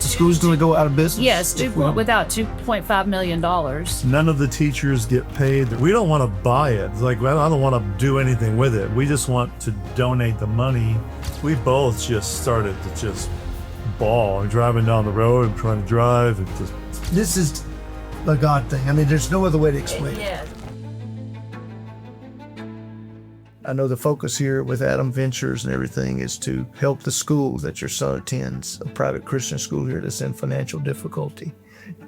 school's going to go out of business? Yes, without $2.5 million. None of the teachers get paid. We don't want to buy it. It's like, well, I don't want to do anything with it. We just want to donate the money. We both just started to just bawl and driving down the road and trying to drive. And just... This is a God thing. I mean, there's no other way to explain it. Yeah. I know the focus here with Adam Ventures and everything is to help the school that your son attends, a private Christian school here that's in financial difficulty,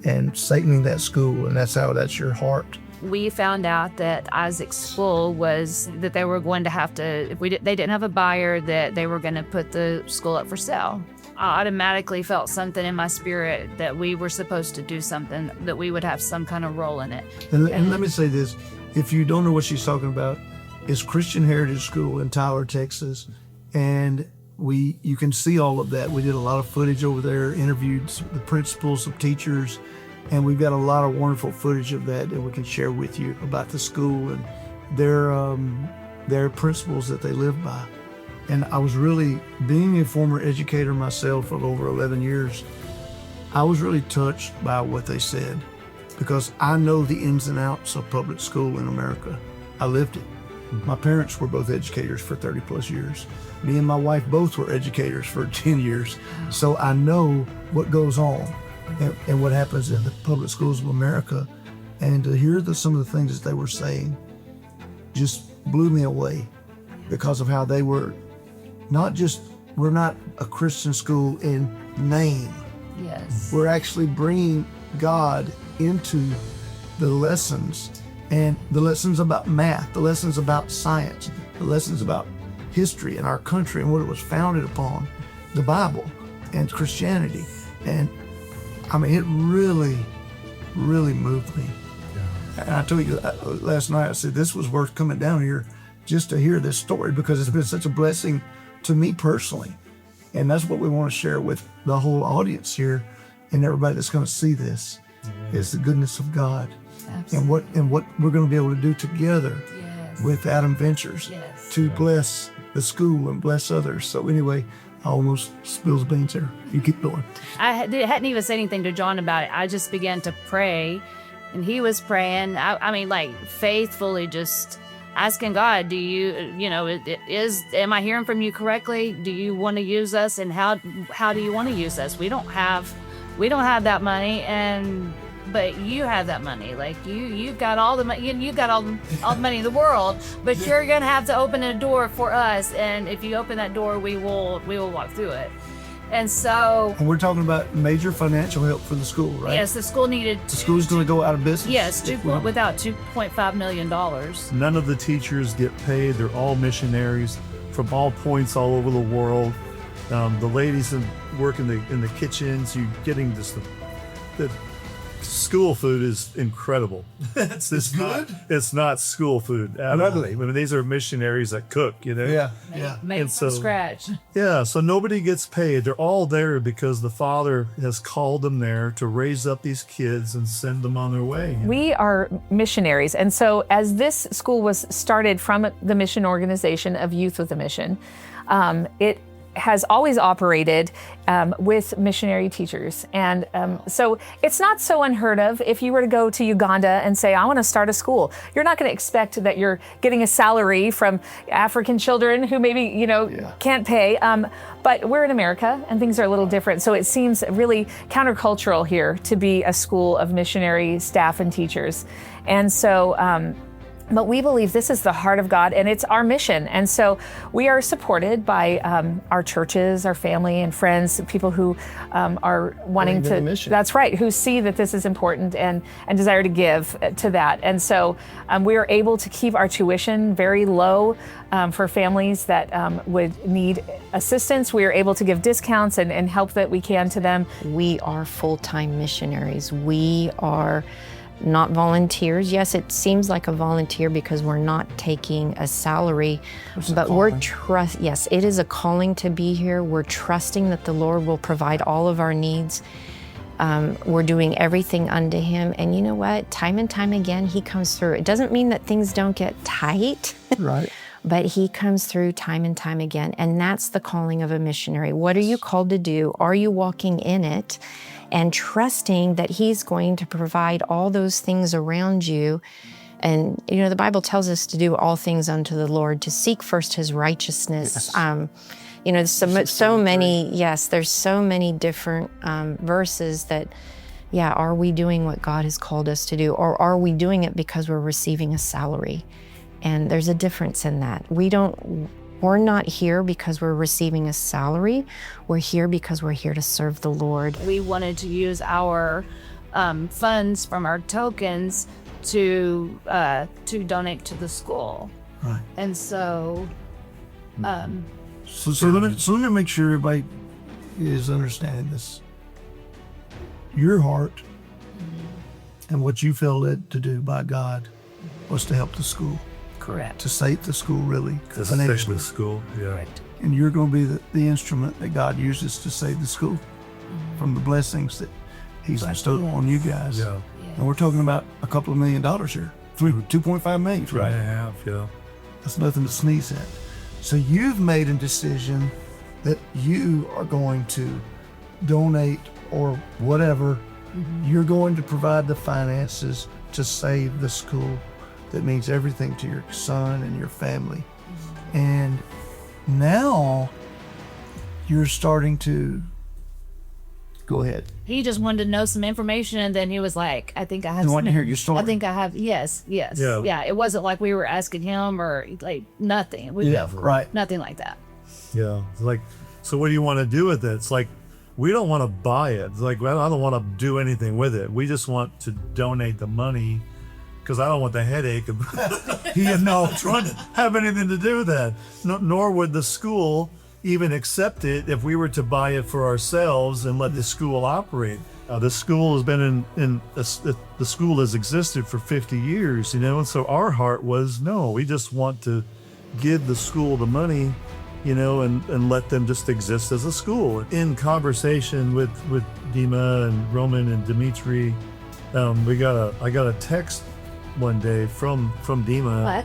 and saving that school, and that's your heart. We found out that Isaac's school was that they were going to have to, if they didn't have a buyer, that they were going to put the school up for sale. I automatically felt something in my spirit that we were supposed to do something, that we would have some kind of role in it. And let me say this, if you don't know what she's talking about, it's Christian Heritage School in Tyler, Texas, and you can see all of that. We did a lot of footage over there, interviewed the principals, some teachers, and we've got a lot of wonderful footage of that we can share with you about the school and their principles that they live by. And I was really, being a former educator myself of over 11 years, I was really touched by what they said, because I know the ins and outs of public school in America. I lived it. My parents were both educators for 30 plus years. Me and my wife both were educators for 10 years. So I know what goes on and what happens in the public schools of America. And to hear some of the things that they were saying just blew me away, because of how they were we're not a Christian school in name. Yes. We're actually bringing God into the lessons, and the lessons about math, the lessons about science, the lessons about history in our country and what it was founded upon, the Bible and Christianity. And I mean, it really, really moved me. Yeah. And I told you last night, I said, this was worth coming down here just to hear this story, because it's been such a blessing to me personally. And that's what we want to share with the whole audience here and everybody that's going to see this, is the goodness of God. Absolutely. And what we're going to be able to do together with Adam Ventures to bless the school and bless others. So anyway, I almost spilled the beans there. You keep going. I hadn't even said anything to John about it. I just began to pray, and he was praying. I mean, like, faithfully just asking God, am I hearing from you correctly? Do you want to use us, and how do you want to use us? We don't have that money, but you have that money. Like, you've got all the money. You've got all the money in the world. But you're gonna have to open a door for us. And if you open that door, we will walk through it. And so. And we're talking about major financial help for the school, right? Yes, the school needed. The school's going to go out of business. Yes, without $2.5 million. None of the teachers get paid. They're all missionaries from all points all over the world. The ladies that work in the kitchens, you're getting just the school food is incredible. It's good? It's not school food at all. I mean, these are missionaries that cook, Yeah. Made from scratch. Yeah, so nobody gets paid. They're all there because the Father has called them there to raise up these kids and send them on their way. We are missionaries. And so as this school was started from the mission organization of Youth with a Mission, it has always operated with missionary teachers. And so it's not so unheard of. If you were to go to Uganda and say, I want to start a school, you're not going to expect that you're getting a salary from African children who maybe, can't pay. But we're in America and things are a little different. So it seems really countercultural here to be a school of missionary staff and teachers. And so, but we believe this is the heart of God, and it's our mission. And so we are supported by our churches, our family and friends, people who are wanting to, that's right, who see that this is important and desire to give to that. And so we are able to keep our tuition very low for families that would need assistance. We are able to give discounts and help that we can to them. We are full-time missionaries. We are not volunteers. Yes, it seems like a volunteer because we're not taking a salary, but yes, it is a calling to be here. We're trusting that the Lord will provide all of our needs. We're doing everything unto Him. And you know what? Time and time again, He comes through. It doesn't mean that things don't get tight. Right. but he comes through time and time again. And that's the calling of a missionary. What are you called to do? Are you walking in it and trusting that he's going to provide all those things around you? And, the Bible tells us to do all things unto the Lord, to seek first his righteousness. There's so many different verses that, are we doing what God has called us to do? Or are we doing it because we're receiving a salary? And there's a difference in that. We're not here because we're receiving a salary. We're here because we're here to serve the Lord. We wanted to use our funds from our tokens to donate to the school. Right. And so, So let me make sure everybody is understanding this. Your heart and what you felt led to do by God was to help the school, correct. to save the school, really, To financially. save the school. Yeah. Correct. And you're going to be the instrument that God uses to save the school from the blessings that he's bestowed on you guys. Yeah. And we're talking about a couple of $1 million here. 2.5 million, right? I have. Yeah. That's nothing to sneeze at. So you've made a decision that you are going to donate or whatever. You're going to provide the finances to save the school that means everything to your son and your family. And now you're starting to go ahead. He just wanted to know some information, and then he was like, I think I have You want to some- hear your story? I think I have, yes. Yeah. It wasn't like we were asking him or like nothing. Right. Nothing like that. Yeah. It's like, so what do you want to do with it? It's like, we don't want to buy it. It's like, well, I don't want to do anything with it. We just want to donate the money because I don't want the headache of trying to have anything to do with that. Nor would the school even accept it if we were to buy it for ourselves and let the school operate. The school has been the school has existed for 50 years, and so our heart was, no, we just want to give the school the money, and let them just exist as a school. In conversation with Dima and Roman and Dimitri, I got a text one day from Dima.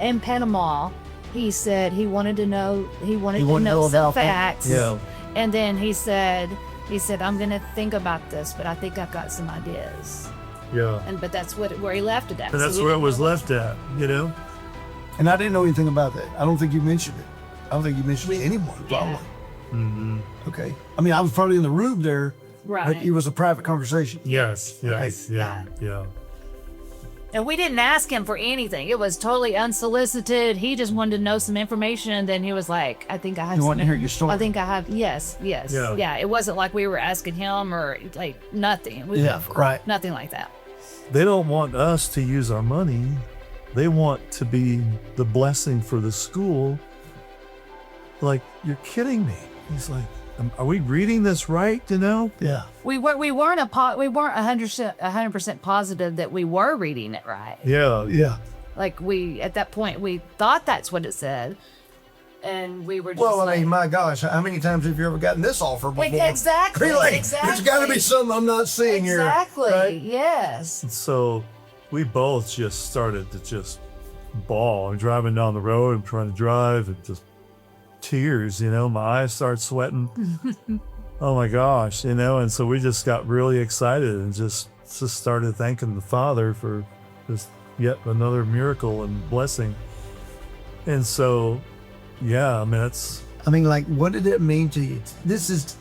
In Panama, he said he wanted to know wanted to know some about facts. Yeah. And then he said I'm gonna think about this, but I think I've got some ideas. Yeah. But that's where he left it at. And that's So we where it didn't was know- left at, And I didn't know anything about that. I don't think you mentioned it. I don't think you mentioned anyone, probably. Mm-hmm. Okay. I mean, I was probably in the room there. Right. It was a private conversation. Yes. Yes. Okay. Yeah. And we didn't ask him for anything. It was totally unsolicited. He just wanted to know some information. And then he was like, I think I have You some- want to hear your story? I think I have. Yes. Yeah. Yeah. It wasn't like we were asking him or like nothing. Yeah, right. Nothing like that. They don't want us to use our money. They want to be the blessing for the school. Like, you're kidding me. He's like, are we reading this right? Yeah. We weren't 100% positive that we were reading it right. Yeah. Yeah. Like at that point we thought that's what it said, and we were just Well, I like, mean, my gosh, how many times have you ever gotten this offer before? Exactly. Really? Exactly. There's got to be something I'm not seeing here. Exactly. Right? Yes. So we both just started to just bawl. I'm driving down the road. I'm trying to drive. And just tears, my eyes start sweating. Oh my gosh, and so we just got really excited and just started thanking the Father for this yet another miracle and blessing. And so, yeah, I mean, like, what did it mean to you? This is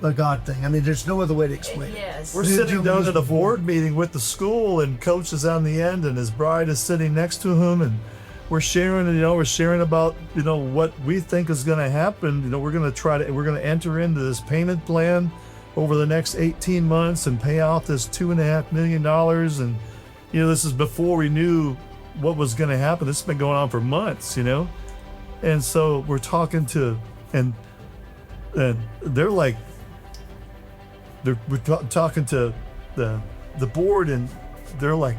a God thing. I mean, there's no other way to explain it. Yes. we're sitting down at a board meeting with the school, and coach is on the end, and his bride is sitting next to him, and we're sharing about, what we think is going to happen. We're going to enter into this payment plan over the next 18 months and pay out this $2.5 million. And, this is before we knew what was going to happen. This has been going on for months, And so we're talking to, and they're like, we're talking to the board, and they're like,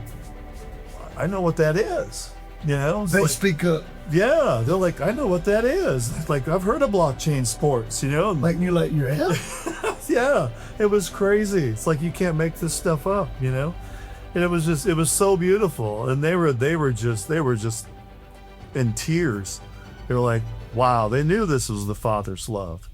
I know what that is. It's They like, speak up. yeah, they're like, I know what that is. It's like, I've heard of blockchain sports, Like, you're like, your head? Yeah, it was crazy. It's like, you can't make this stuff up, And it was so beautiful. And they were just in tears. They were like, wow, they knew this was the Father's love.